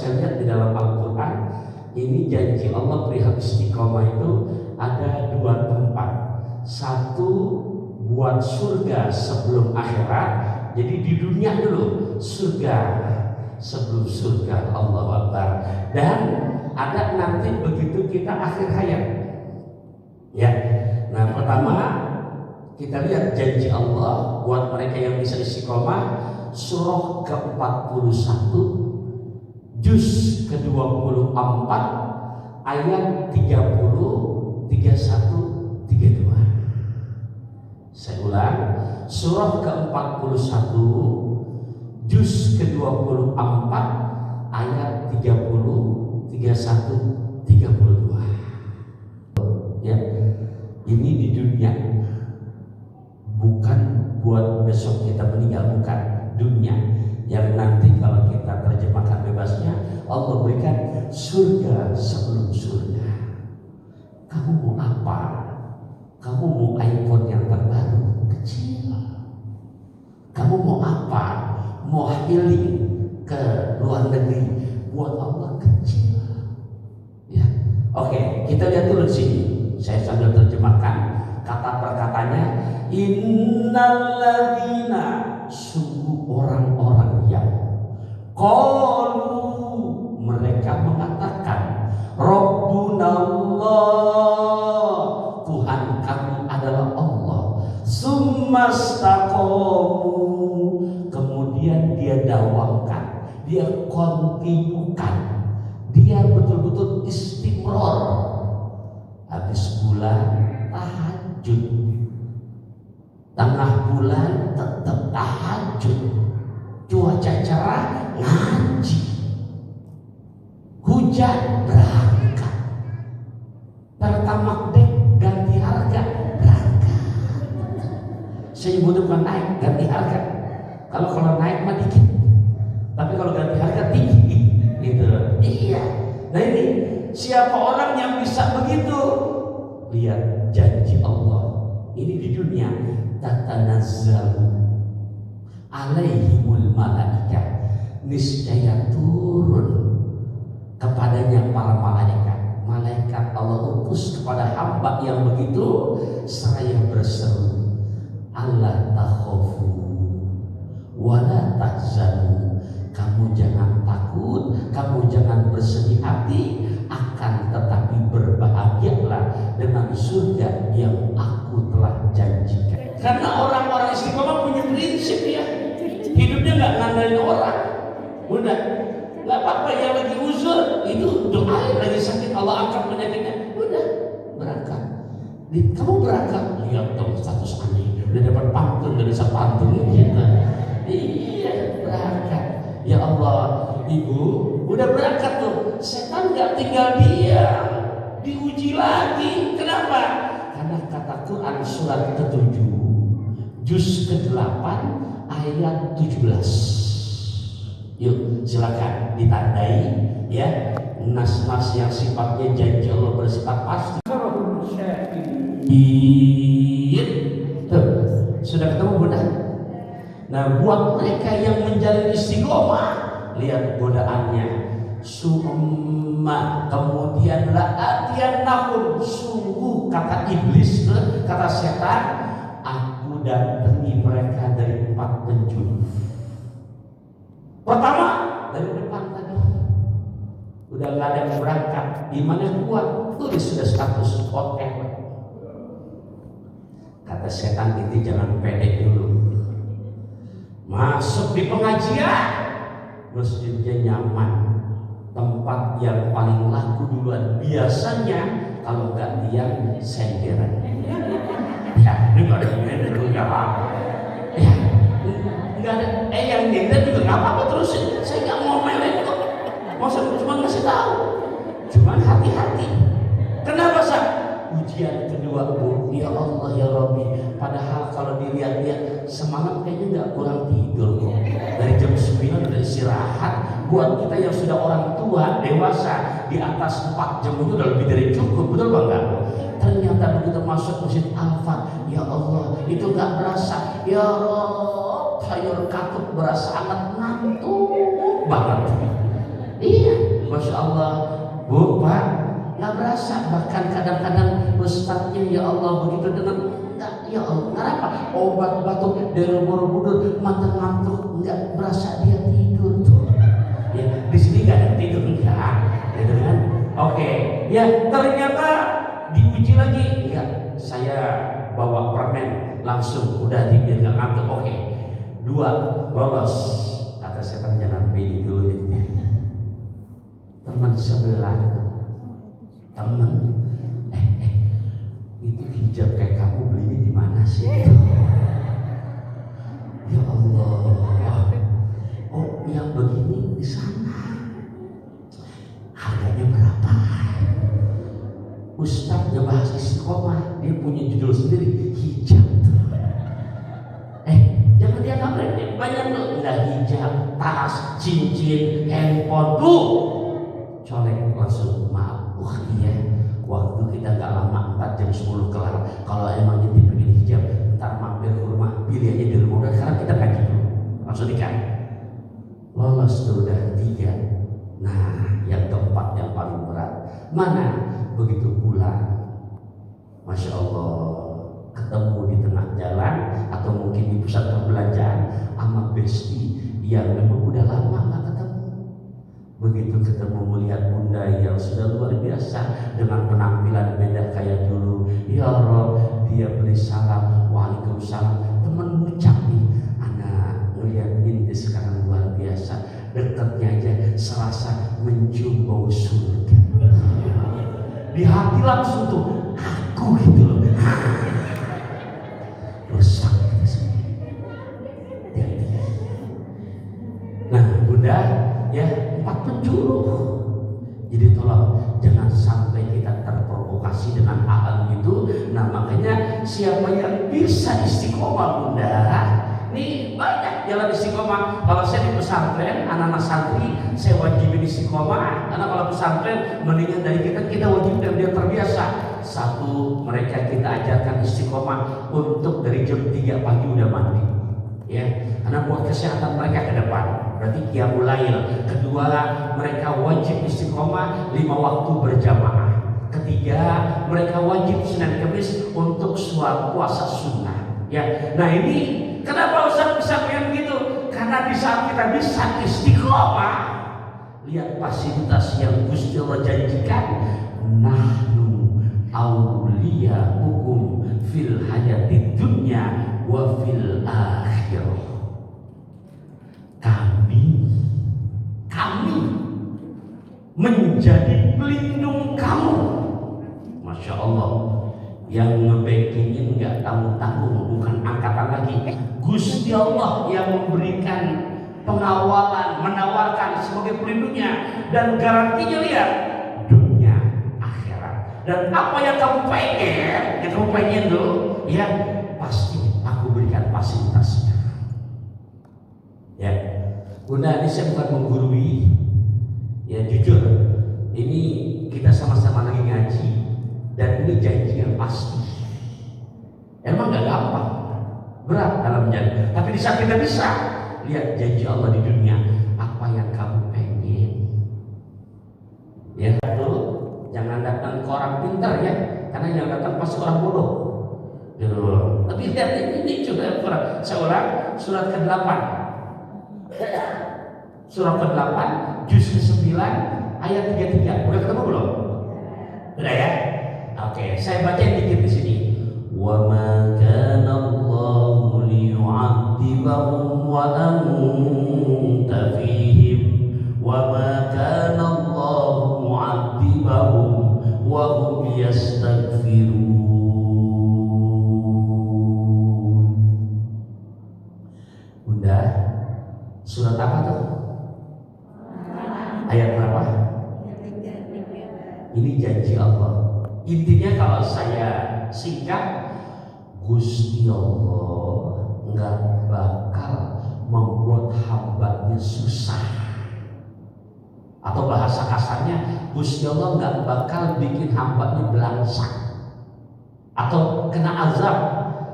saya lihat di dalam Al-Quran, ini janji Allah perihal istiqomah itu ada dua tempat. Satu buat surga sebelum akhirat, jadi di dunia dulu surga sebelum surga, Allahu Akbar. Dan ada nanti begitu kita akhir hayat. Ya, nah pertama kita lihat janji Allah buat mereka yang bisa istiqomah, surah ke-41 juz ke-24 ayat 30, 31, 32. Saya ulang, surah ke-41 juz ke-24 ayat 30, 31, 32. Ya, ini di dunia, bukan buat besok kita meninggal, bukan. Dunia yang nanti kalau kita terjemahkan bebasnya, Allah berikan surga sebelum surga. Kamu mau apa? Kamu mau iPhone yang terbaru? Kecil. Kamu mau apa? Mau healing ke luar negeri? Buat Allah kecil. Ya, oke, kita lihat dulu di sini. Saya sambil terjemahkan kata per katanya. Innalladzina, sungguh orang-orang yang qalu, mereka mengatakan, Rabbunallah, Tuhan kami adalah Allah. Summastaqamu, kemudian dia dawamkan, dia kontinukan, dia betul-betul istimror. Habis bulan tahajud, tengah bulan tetap tahajud, cuaca cerah ngaji, hujan berangkat, pertamax dek ganti harga berangkat. Saya butuhkan naik ganti harga. Kalau naik mah dikit, tapi kalau ganti harga tinggi, gitu. Iya. Nah ini siapa orang yang bisa begitu? Lihat janji Allah. Ini di dunia, tatanazzalu alaihimul malaikat, niscaya turun kepadanya para malaikat. Malaikat Allah utus kepada hamba yang begitu, seraya berseru, Allah takhafu wala tahzanu, kamu jangan takut, kamu jangan bersedih hati, akan tetapi berbahagialah dengan surga yang aku telah janjikan. Karena orang-orang istiqomah punya prinsip ya, hidupnya nggak ngandelin orang. Udah, nggak apa-apa yang lagi uzur itu doain, lagi sakit Allah angkat penyakitnya, udah berangkat. Kamu berangkat, lihat dong status aneh, udah dapat pantun, udah bisa pantun gitu. Iya, berangkat. Ya Allah, ibu udah berangkat tuh, setan nggak tinggal diam, diuji lagi. Kenapa? Karena kata Quran surat ke-7 juz ke-8 ayat 17. Yuk silakan ditandai ya, nas-nas yang sifatnya janji Allah bersifat pasti. Tuh, sudah ketemu bunda? Nah, buat mereka yang menjalin istiqomah, lihat godaannya. Summa, kemudian la'atiyannahum, sungguh kata iblis, kata setan, aku datangi mereka dari 4 penjuru. Pertama, dari depan tadi udah nggak ada yang berangkat, imannya kuat, tulis sudah status hotel. Kata setan itu jangan pede dulu, masuk di pengajian, masjidnya nyaman, tempat yang paling laku duluan. Biasanya kalau gantian senderan. Ya, ini nggak ada yang dulu nggak apa-apa. Ya, nggak ada. Yang gender juga nggak apa-apa, terusin. Saya nggak mau melek kok. Maksud cuma ngasih tahu. Cuman hati-hati. Kenapa sah? Ujian kedua, Bu, ya Allah ya Rabbi. Padahal kalau dilihat-lihat semalam kayaknya nggak kurang tidur kok. Dari jam 9 udah istirahat. Buat kita yang sudah orang tua, dewasa, di atas 4 jam itu udah lebih dari cukup, betul Bang? Ternyata begitu masuk masjid Al-Fat, ya Allah, itu nggak berasa. Ya Allah, sayur katut berasa amat ngantuk banget. Iya. Masya Allah, Bu, Pak, nggak berasa. Bahkan kadang-kadang ustadznya ya Allah begitu dengan enggak, ya Allah, kenapa? Obat batuk dari Borobudur, mata ngantuk, nggak berasa dia tidur tuh. Ya, di sini nggak ada tidur enggak, gitu kan? Oke, ya ternyata diuji lagi, enggak, saya bawa permen langsung udah tidur nggak ngantuk. Oke, 2 lolos. Kata setan jangan pilih dulu ini. Teman sebelah, teman, itu hijab kayak kamu belinya di mana sih? Ya Allah, oh yang begini di sana, harganya berapa? Ustadz yang bahas istiqomah, dia punya judul sendiri, hijab. Jangan dia nggak banyak tuh, nggak hijab, tas, cincin, handphone tuh. Colek langsung, maaf, iya, waktu kita nggak lama, 4 jam 10 kelar. Kalau emang dia pengen hijab, ntar mampir ke rumah, pilih aja di rumah. Udah sekarang kita kaji dulu, langsung nikah. Lolos tuh udah 3. Nah, yang keempat yang paling berat, mana? Begitu pulang, Masya Allah, ketemu di tengah jalan atau mungkin di pusat perbelanjaan sama besti yang memang udah lama nggak ketemu. Begitu ketemu melihat bunda yang sudah luar biasa dengan penampilan beda kayak dulu, ya Rob, dia beri salam, waalaikumsalam. Temen ngucap nih, anak melihat ini sekarang luar biasa, dekatnya aja serasa mencium bau surga. Di hati langsung tuh, aku gitu loh. Rusak nah bunda ya, 4 penjuru. Jadi tolong jangan sampai kita terprovokasi dengan hal gitu. Nah makanya siapa yang bisa istiqomah bunda, ini banyak jalan istiqomah. Kalau saya di pesantren, anak-anak santri saya wajibin istiqomah. Karena kalau pesantren mendingan dari kita wajibkan dia terbiasa. 1, mereka kita ajarkan istiqomah untuk dari jam 3 pagi udah mandi, ya, karena buat kesehatan mereka ke depan. Berarti qiyamul lail. 2, mereka wajib istiqomah 5 waktu berjamaah. 3, mereka wajib Senin Kamis untuk puasa sunnah. Ya, nah ini kenapa Ustaz bisa pengen begitu? Karena di saat kita bisa istiqomah, lihat fasilitas yang Gusti Allah janjikan. Nahnu auliya hukum fil hayati dunya wa fil akhirah. Kami menjadi pelindung kamu. Masya Allah, yang ngebekingin nggak tanggung-tanggung, bukan angkatan lagi. Gusti Allah yang memberikan pengawalan, menawarkan sebagai pelindungnya, dan garantinya lihat dunia akhirat. Dan apa yang kamu pengen dulu, ya pasti aku berikan fasilitasnya. Ya, bunda, ini saya bukan menggurui, ya jujur, ini kita sama-sama lagi ngaji, dan ini janji yang pasti. Emang gak gampang, berat dalam janji. Tapi di saat kita bisa lihat janji Allah di dunia, apa yang kamu pengen. Ya tuh, jangan datang ke orang pintar ya, karena yang datang pasti orang bodoh. Gitu. Tapi lihat ini juga Quran. Saya ulang, surat ke-8. Surat ke-8, juz ke-9, ayat 33. Udah ketemu belum? Udah ya? Oke, saya baca dikit di sini. Wa ma kana Allahu liyu'adzibahum wa anta fihim wa ma kana Allahu mu'adzibahum wa hum yastaghfirun. Bunda, surat apa tuh? Ayat berapa? Ini janji Allah. Intinya kalau saya singkat, Gusti Allah nggak bakal membuat hambanya susah. Atau bahasa kasarnya, Gusti Allah nggak bakal bikin hambanya belangsak atau kena azab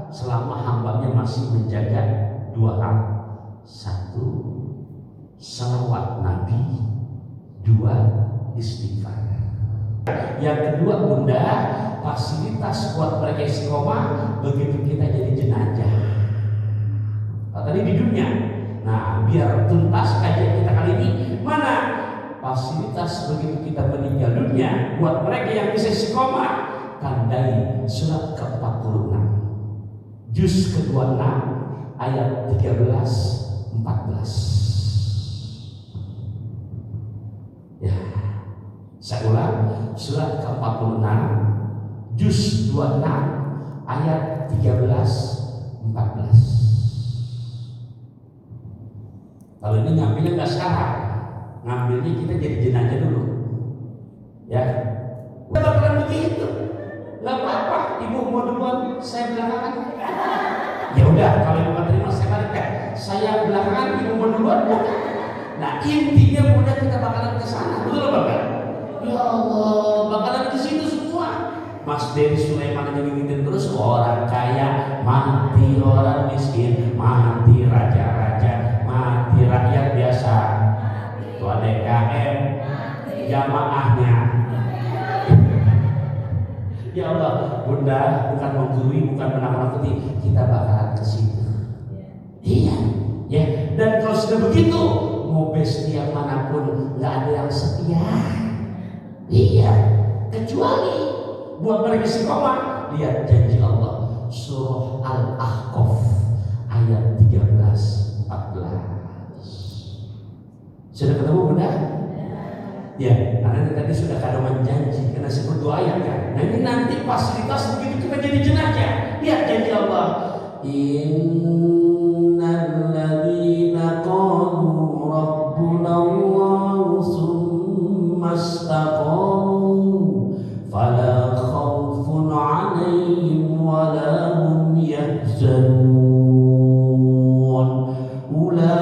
selama hambanya masih menjaga 2 hal. 1, salawat Nabi. 2, istighfar. Yang kedua Bunda, fasilitas buat mereka istiqomah begitu kita jadi jenazah. Tadi di dunia. Nah, biar tuntas kajian kita kali ini, mana fasilitas begitu kita meninggal dunia buat mereka yang bisa istiqomah. Tandai surat ke-46, juz ke-26 ayat 13-14. Ya, saya ulang, surat ke-46 juz 26 ayat 13-14. Kalau ini ngambilnya nggak sekarang, ngambilnya kita jadi jenazah dulu, ya. Udah bakalan begitu, nggak apa-apa. Ibu mau duluan, saya belakangan. Ya udah, kalau ibu nggak terima saya balik. Saya belakangan, ibu mau duluan. Nah intinya Bunda kita bakalan ke sana, betul bakal? Ya Allah, bakalan ke situ semua. Mas Dewi Sulaiman aja ngingetin terus, orang kaya mati, orang miskin mati, raja-raja mati, rakyat biasa ketua DKM jamaahnya. Ya Allah, Bunda bukan menggurui, bukan menakut-nakuti, kita bakalan ke situ. Iya, ya. Dan kalau sudah begitu, mau setia manapun nggak ada yang setia. Iya, kecuali buat mereka istiqomah. Lihat janji Allah surah Al-Ahqaf ayat 13-14. Sudah ketemu Bunda? Ya, karena tadi sudah kadaman janji karena sebut dua ayat kan. Nah ini nanti fasilitas begitu kita jadi jenazah. Lihat janji Allah. Innal ladzina qalu rabbuna Allah tsumma istaqamu fala khaufun 'alaihim wala hum yahzanun. Ulaika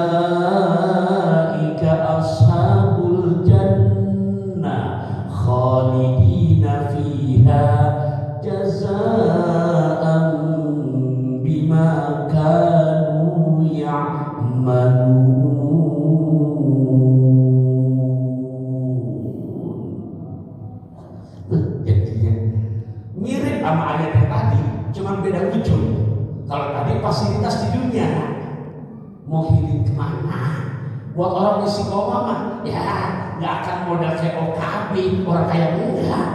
ashabul jannah khalidina fiha jazaa'an bima kanu ya'malun. Jadinya mirip sama ayat yang tadi, cuma beda ujung. Kalau tadi fasilitas di dunia, mau healing kemana? Buat orang istiqomah mah, ya nggak akan modal kayak OKB, orang kaya enggak.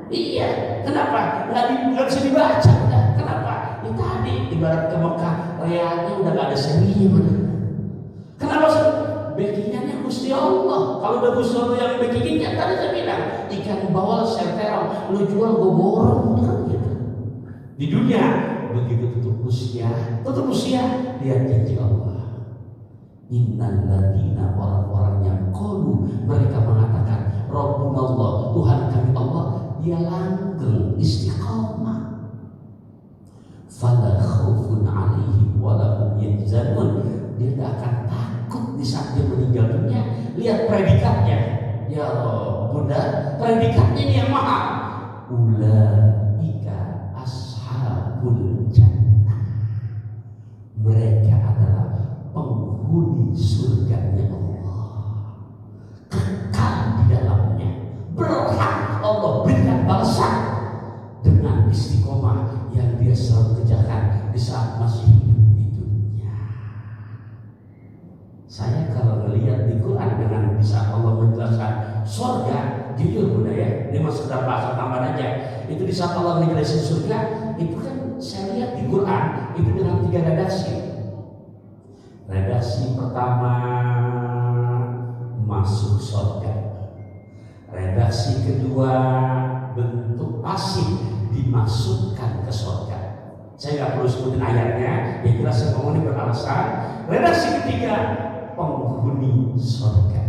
Iya, kenapa? Nggak bisa dibaca, enggak. Kenapa? Ya tadi ibarat ke Mekah, realnya udah nggak ada seniman. Kenapa? Backingannya Gusti Allah. Kalau udah Gusti Allah yang backingnya, tadi saya bilang ikan bawal saya terong, lu jual gue borong, kan gitu. Di dunia begitu tutup usia, lihat janji Allah. Innal ladzina, orang-orang yang qalu, mereka mengatakan Rabbunallah, Tuhan kami Allah, dia langgeng istiqamah. Fala khaufun 'alaihim wa lahum yahzanun. Dia tidak akan takut di saat dia meninggal dunia. Lihat predikatnya. Ya Allah, Bunda, predikatnya ini yang mahal. Ulaika ashabul jannah. Mereka adalah penghuni surganya Allah, kekal di dalamnya, berhak Allah berikan balasan dengan istiqomah yang dia selalu kerjakan di saat masih hidup di dunia. Saya kalau melihat di Quran dengan bisa Allah menjelaskan surga, jujur Bunda ya, ini masuk dalam bahasa tambahan aja. Itu di saat Allah menjelaskan surga, itu kan saya lihat di Quran itu dengan 3 redaksi. Redaksi pertama masuk surga. Redaksi kedua bentuk pasif dimasukkan ke surga. Saya nggak perlu sebutin ayatnya, yang jelas saya ngomong ini beralasan. Redaksi ketiga penghuni surga.